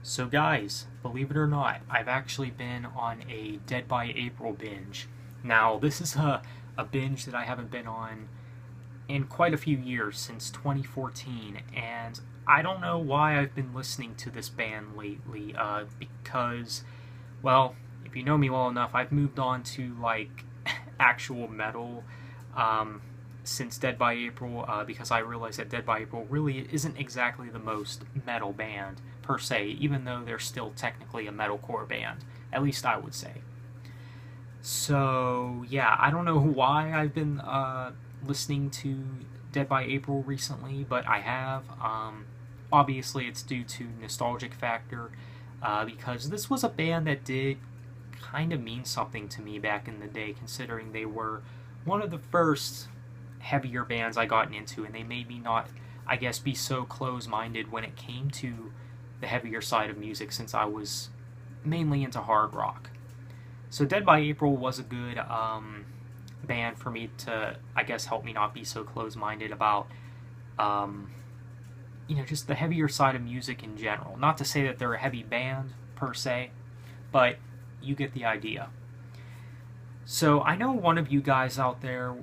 So guys, believe it or not, I've actually been on a Dead by April binge. Now, this is a binge that I haven't been on in quite a few years, since 2014, and I don't know why I've been listening to this band lately, because, well, if you know me well enough, I've moved on to, like, actual metal, since Dead by April, because I realized that Dead by April really isn't exactly the most metal band per se, even though they're still technically a metalcore band. At least I would say. So yeah, I don't know why I've been listening to Dead by April recently, but I have. Obviously, it's due to nostalgic factor, because this was a band that did kind of mean something to me back in the day, considering they were one of the first heavier bands I gotten into, and they made me not, I guess, be so close-minded when it came to the heavier side of music, since I was mainly into hard rock. So Dead by April was a good band for me to, I guess, help me not be so close-minded about, just the heavier side of music in general. Not to say that they're a heavy band, per se, but you get the idea. So I know one of you guys out there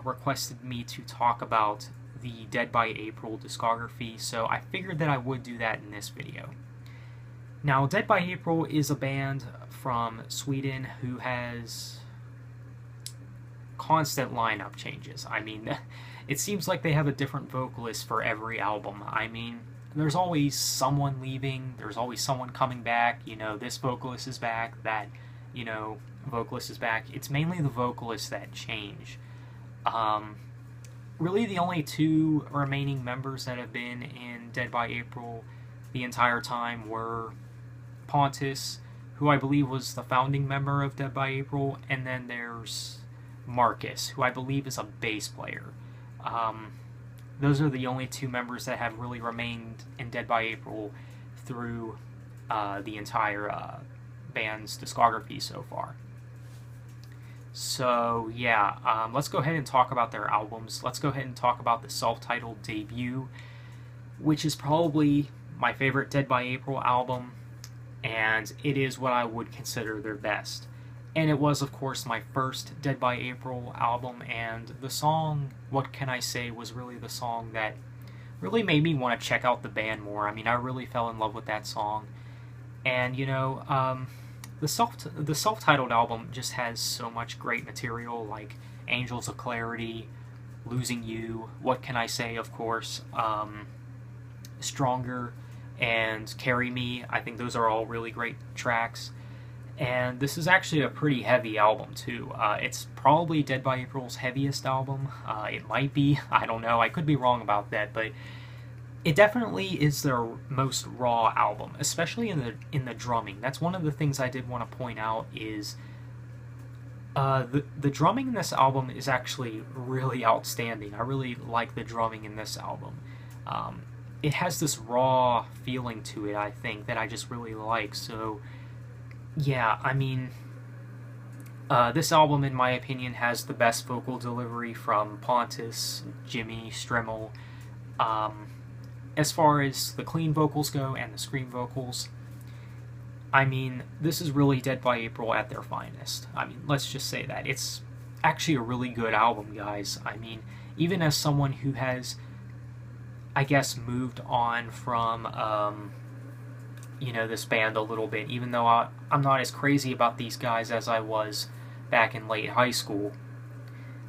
requested me to talk about the Dead by April discography, so I figured that I would do that in this video. Now, Dead by April is a band from Sweden who has constant lineup changes. I mean, it seems like they have a different vocalist for every album. I mean, there's always someone leaving, there's always someone coming back, this vocalist is back, that, vocalist is back. It's mainly the vocalists that change. Really, the only two remaining members that have been in Dead by April the entire time were Pontus, who I believe was the founding member of Dead by April, and then there's Marcus, who I believe is a bass player. Those are the only two members that have really remained in Dead by April through the entire band's discography so far. So yeah, let's go ahead and talk about their albums. Let's go ahead and talk about the self-titled debut, which is probably my favorite Dead by April album, and it is what I would consider their best. And it was, of course, my first Dead by April album, and the song, What Can I Say, was really the song that really made me want to check out the band more. I mean, I really fell in love with that song. And, the self-titled album just has so much great material, like Angels of Clarity, Losing You, What Can I Say, of course, Stronger, and Carry Me. I think those are all really great tracks. And this is actually a pretty heavy album, too. It's probably Dead by April's heaviest album. It might be. I don't know. I could be wrong about that, but it definitely is their most raw album, especially in the drumming. That's one of the things I did want to point out is the drumming in this album is actually really outstanding. I really like the drumming in this album. It has this raw feeling to it, I think, that I just really like. So yeah, I mean, this album, in my opinion, has the best vocal delivery from Pontus, Jimmy, Strimmel. As far as the clean vocals go and the scream vocals, I mean, this is really Dead by April at their finest. I mean, let's just say that. It's actually a really good album, guys. I mean, even as someone who has, I guess, moved on from, this band a little bit, even though I'm not as crazy about these guys as I was back in late high school,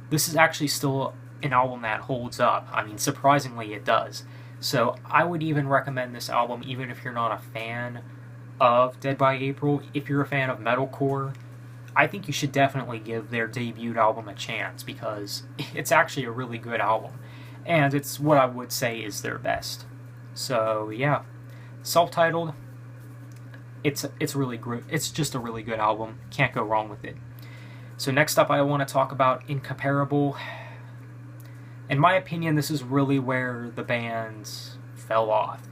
this is actually still an album that holds up. I mean, surprisingly, it does. So I would even recommend this album even if you're not a fan of Dead by April. If you're a fan of metalcore, I think you should definitely give their debut album a chance, because it's actually a really good album. And it's what I would say is their best. So yeah, self-titled, it's really great. It's just a really good album. Can't go wrong with it. So next up, I want to talk about Incomparable. In my opinion, this is really where the band fell off.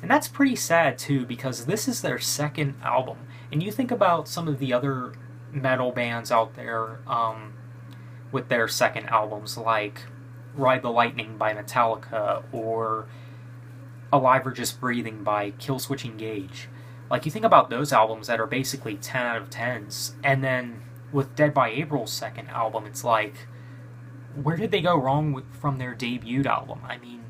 And that's pretty sad, too, because this is their second album. And you think about some of the other metal bands out there with their second albums, like Ride the Lightning by Metallica, or Alive or Just Breathing by Killswitch Engage. Like, you think about those albums that are basically 10 out of 10s, and then with Dead by April's second album, it's like, where did they go wrong from their debut album? I mean,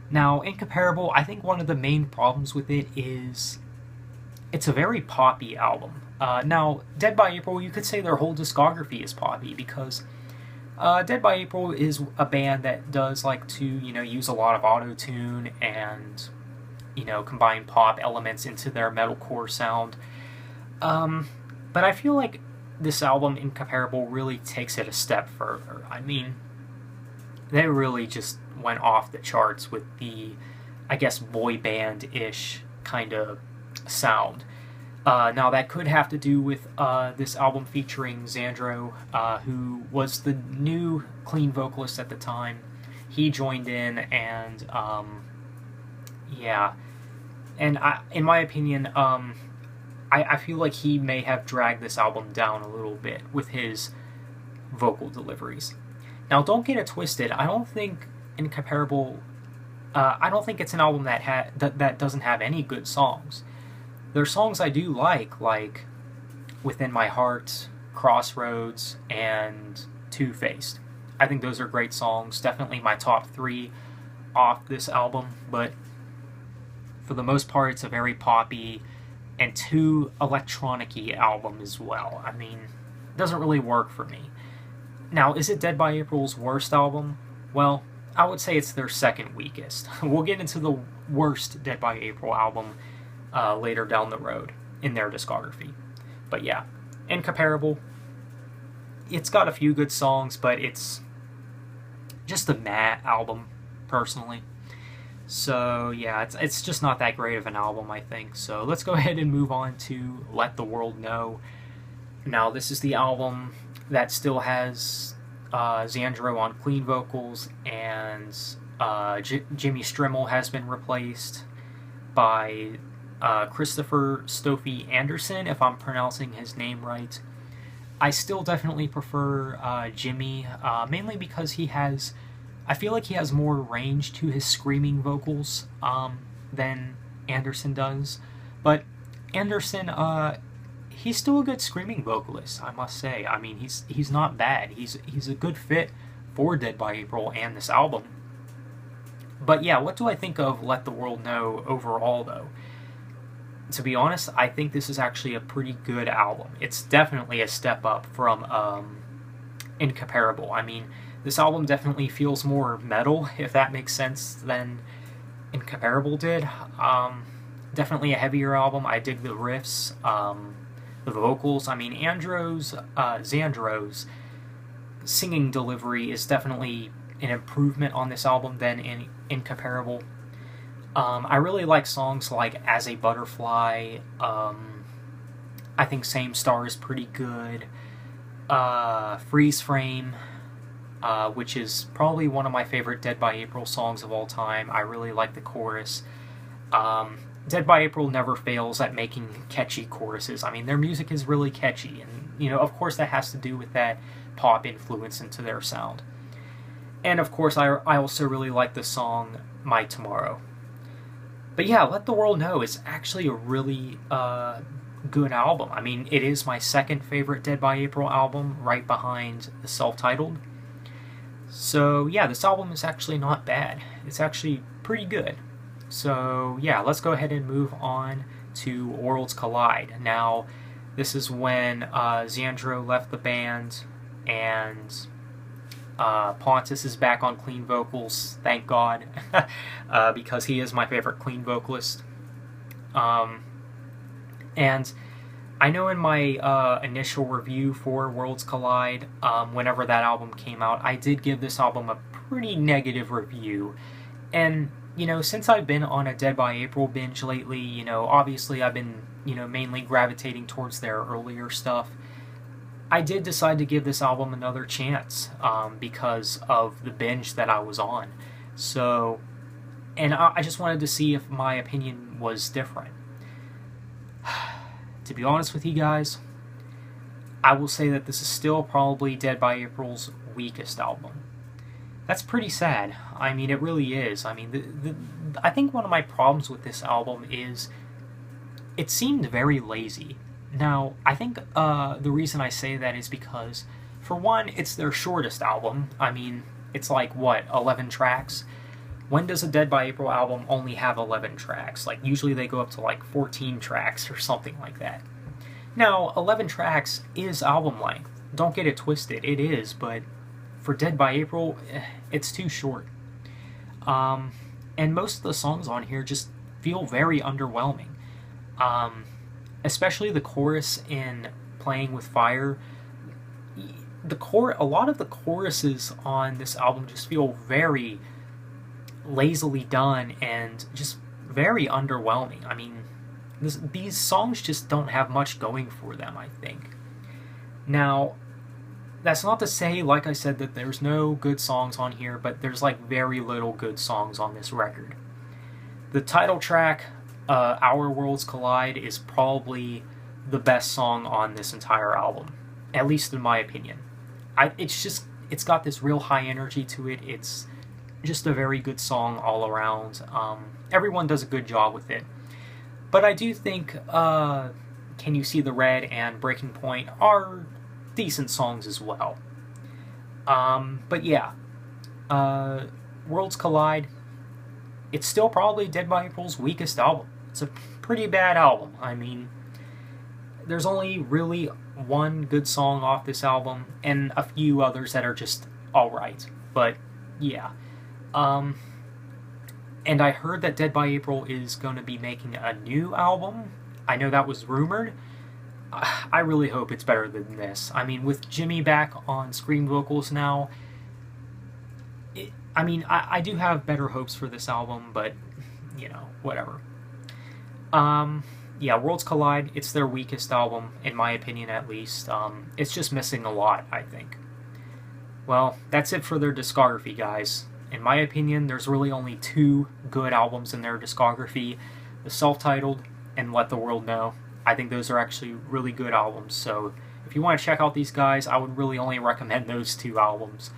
now, Incomparable, I think one of the main problems with it is it's a very poppy album. Now, Dead by April, you could say their whole discography is poppy, because Dead by April is a band that does like to, use a lot of auto-tune and, combine pop elements into their metalcore sound. But I feel like this album, Incomparable, really takes it a step further. I mean, they really just went off the charts with the, I guess, boy band-ish kind of sound. Now, that could have to do with this album featuring Xandro, who was the new clean vocalist at the time. He joined in, and yeah. And in my opinion, I feel like he may have dragged this album down a little bit with his vocal deliveries. Now, don't get it twisted. I don't think Incomparable. I don't think it's an album that doesn't have any good songs. There's songs I do like Within My Heart, Crossroads, and Two-Faced. I think those are great songs. Definitely my top 3 off this album, but for the most part, it's a very poppy and too electronic-y album as well. I mean, it doesn't really work for me. Now, is it Dead by April's worst album? Well, I would say it's their second weakest. We'll get into the worst Dead by April album later down the road in their discography. But yeah, Incomparable. It's got a few good songs, but it's just a meh album, personally. So yeah, it's just not that great of an album, I think. So let's go ahead and move on to Let the World Know. Now, this is the album that still has Xandro on clean vocals, and Jimmy Strimmel has been replaced by Christopher Stoffy Anderson, if I'm pronouncing his name right. I still definitely prefer Jimmy, mainly because I feel like he has more range to his screaming vocals than Anderson does. But Anderson, he's still a good screaming vocalist, I must say. I mean, he's not bad. He's a good fit for Dead by April and this album. But yeah, what do I think of Let the World Know overall, though? To be honest, I think this is actually a pretty good album. It's definitely a step up from Incomparable. I mean, this album definitely feels more metal, if that makes sense, than Incomparable did. Definitely a heavier album. I dig the riffs, the vocals. I mean, Xandro's singing delivery is definitely an improvement on this album than in Incomparable. I really like songs like As a Butterfly. I think Same Star is pretty good. Freeze Frame, which is probably one of my favorite Dead by April songs of all time. I really like the chorus. Dead by April never fails at making catchy choruses. I mean, their music is really catchy, and, of course that has to do with that pop influence into their sound. And, of course, I also really like the song My Tomorrow. But yeah, Let the World Know is actually a really good album. I mean, it is my second favorite Dead by April album, right behind the self-titled. So yeah, this album is actually not bad. It's actually pretty good. So yeah, let's go ahead and move on to Worlds Collide. Now, this is when Xandro left the band, and Pontus is back on clean vocals, thank God, because he is my favorite clean vocalist. And I know in my initial review for Worlds Collide, whenever that album came out, I did give this album a pretty negative review. And, since I've been on a Dead by April binge lately, obviously I've been, mainly gravitating towards their earlier stuff. I did decide to give this album another chance because of the binge that I was on. So, and I just wanted to see if my opinion was different. To be honest with you guys, I will say that this is still probably Dead by April's weakest album. That's pretty sad. I mean, it really is. I mean, I think one of my problems with this album is it seemed very lazy. Now, I think the reason I say that is because, for one, it's their shortest album. I mean, it's like, what, 11 tracks? When does a Dead by April album only have 11 tracks? Like, usually they go up to like 14 tracks or something like that. Now, 11 tracks is album length. Don't get it twisted, it is, but for Dead by April, it's too short. And most of the songs on here just feel very underwhelming. Especially the chorus in Playing with Fire. A lot of the choruses on this album just feel very lazily done and just very underwhelming. I mean, these songs just don't have much going for them, I think. Now, that's not to say, like I said, that there's no good songs on here, but there's like very little good songs on this record. The title track, Our Worlds Collide, is probably the best song on this entire album, at least in my opinion. It's got this real high energy to it. It's just a very good song all around. Everyone does a good job with it. But I do think Can You See the Red and Breaking Point are decent songs as well. But yeah, Worlds Collide, it's still probably Dead by April's weakest album. It's a pretty bad album. I mean, there's only really one good song off this album, and a few others that are just alright. But yeah. And I heard that Dead by April is going to be making a new album. I know that was rumored. I really hope it's better than this. I mean, with Jimmy back on scream vocals now, I do have better hopes for this album, but, you know, whatever. Yeah, Worlds Collide, it's their weakest album, in my opinion at least. It's just missing a lot, I think. Well, that's it for their discography, guys. In my opinion, there's really only two good albums in their discography, the self-titled and Let the World Know. I think those are actually really good albums, so if you want to check out these guys, I would really only recommend those two albums,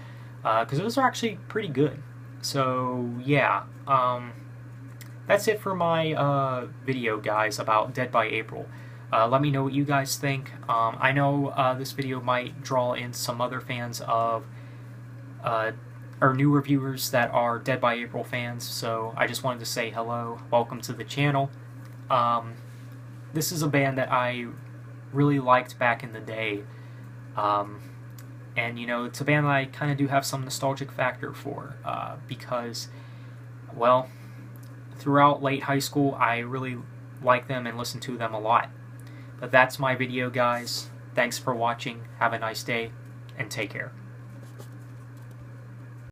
because those are actually pretty good. So, yeah, that's it for my video, guys, about Dead by April. Let me know what you guys think. I know this video might draw in some other fans of or new reviewers that are Dead by April fans, so I just wanted to say hello, welcome to the channel. This is a band that I really liked back in the day, and you know, it's a band that I kind of do have some nostalgic factor for, because, well, throughout late high school I really liked them and listened to them a lot. But that's my video, guys. Thanks for watching, have a nice day, and take care.